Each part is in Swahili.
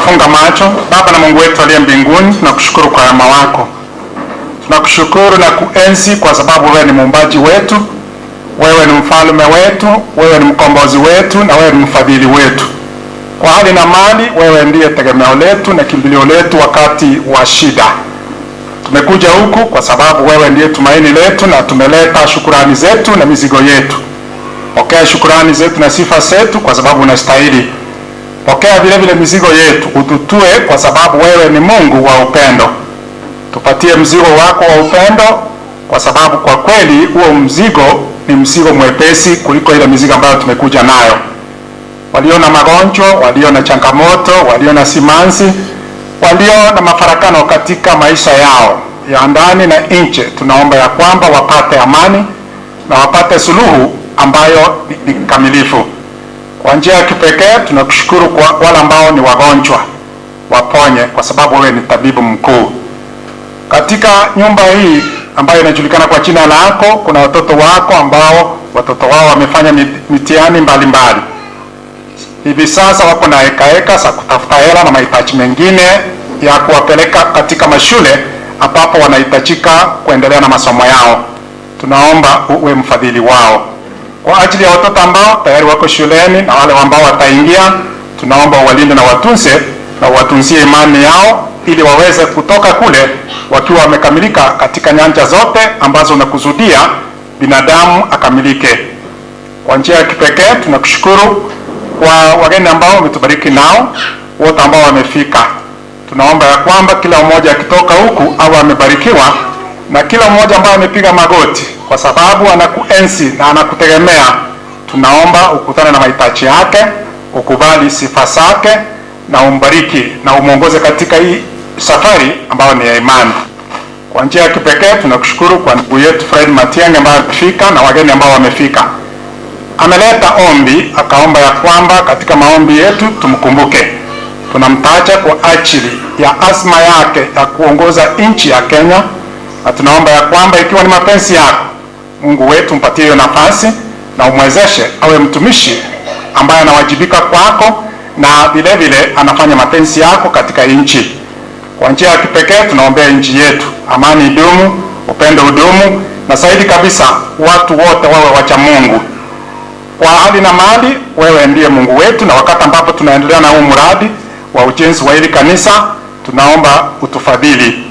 Tunafunga macho. Baba na Mungu wetu aliye mbinguni, tunakushukuru kwa wema wako. Tunakushukuru na kuenzi kwa sababu wewe ni muumbaji wetu, wewe ni mfalme wetu, wewe ni mkombozi wetu na wewe ni mfadhili wetu. Kwa hali na mali, wewe ndiye tegemeo letu na kimbilio letu wakati wa shida. Tumekuja huku kwa sababu wewe ndiye tumaini letu na tumeleta shukrani zetu na mizigo yetu. Pokea shukrani zetu na sifa zetu kwa sababu unastahili. Pokea vile vile mizigo yetu, ututue kwa sababu wewe ni Mungu wa upendo. Tupatie mzigo wako wa upendo kwa sababu kwa kweli huo mzigo ni mzigo mwepesi kuliko ile mizigo ambayo tumekuja nayo. Walio na magonjwa, walio na changamoto, walio na simanzi, walio na mafarakano katika maisha yao ya ndani na nje, tunaomba ya kwamba wapate amani na wapate suluhu ambayo ni kamilifu. Kwa njia ya kipekee tunakushukuru kwa wale ambao ni wagonjwa, waponye kwa sababu wewe ni tabibu mkuu. Katika nyumba hii ambayo inajulikana kwa jina lako, kuna watoto wako ambao watoto wao wamefanya mitihani mbalimbali. Hivi sasa wako na heka za kutafuta hela na mahitaji mengine ya kuwapeleka katika mashule ambapo wanahitajika kuendelea na masomo yao. Tunaomba uwe mfadhili wao. Kwa ajili ya watoto ambao tayari wako shuleni na wale ambao wataingia, tunaomba uwalinde na watunze na watunzie imani yao ili waweze kutoka kule wakiwa wamekamilika katika nyanja zote ambazo unakusudia binadamu akamilike. Kwa njia ya kipekee tunakushukuru kwa wageni ambao umetubariki nao, wote ambao wamefika. Tunaomba ya kwamba kila mmoja akitoka huku au amebarikiwa, na kila mmoja ambaye amepiga magoti kwa sababu anakuenzi na anakutegemea, tunaomba ukutane na mahitaji yake, ukubali sifa zake na umbariki na umuongoze katika hii safari ambayo ni ya imani. Kwa njia ya kipekee tunakushukuru kwa ndugu yetu Fred Matiang'i ambaye amefika na wageni ambao wamefika. Ameleta ombi, akaomba ya kwamba katika maombi yetu tumkumbuke. Tunamtaja kwa ajili ya azma yake ya kuongoza nchi ya Kenya, na tunaomba ya kwamba ikiwa ni mapenzi yako, Mungu wetu mpatie hiyo nafasi na umwezeshe awe mtumishi ambaye anawajibika kwako na vile vile anafanya mapenzi yako katika nchi. Kwa njia ya kipekee tunaombea nchi yetu, amani idumu, upendo udumu, na zaidi kabisa watu wote wawe wacha Mungu. Kwa hali na mali, wewe ndiye Mungu wetu, na wakati ambapo tunaendelea na huu mradi wa ujenzi wa hili kanisa, tunaomba utufadhili.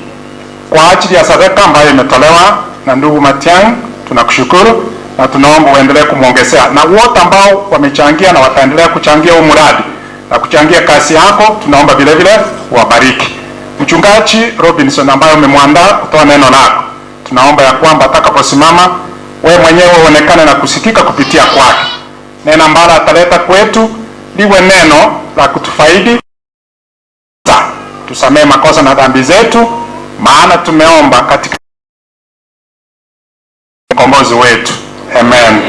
Kwa ajili ya sadaka ambayo imetolewa na ndugu Matiang'i, tunakushukuru na tunaomba uendelee kumuongezea, na wote ambao wamechangia na wataendelea kuchangia huu mradi na kuchangia kazi yako, tunaomba vile vile wabariki. Mchungaji Robinson ambaye umemwandaa kutoa neno lako, tunaomba ya kwamba atakaposimama wewe mwenyewe uonekane na kusikika kupitia kwake. Neno ambalo ataleta kwetu liwe neno la kutufaidi. Tusamee makosa na dhambi zetu, maana tumeomba katika mkombozi wetu. Amen.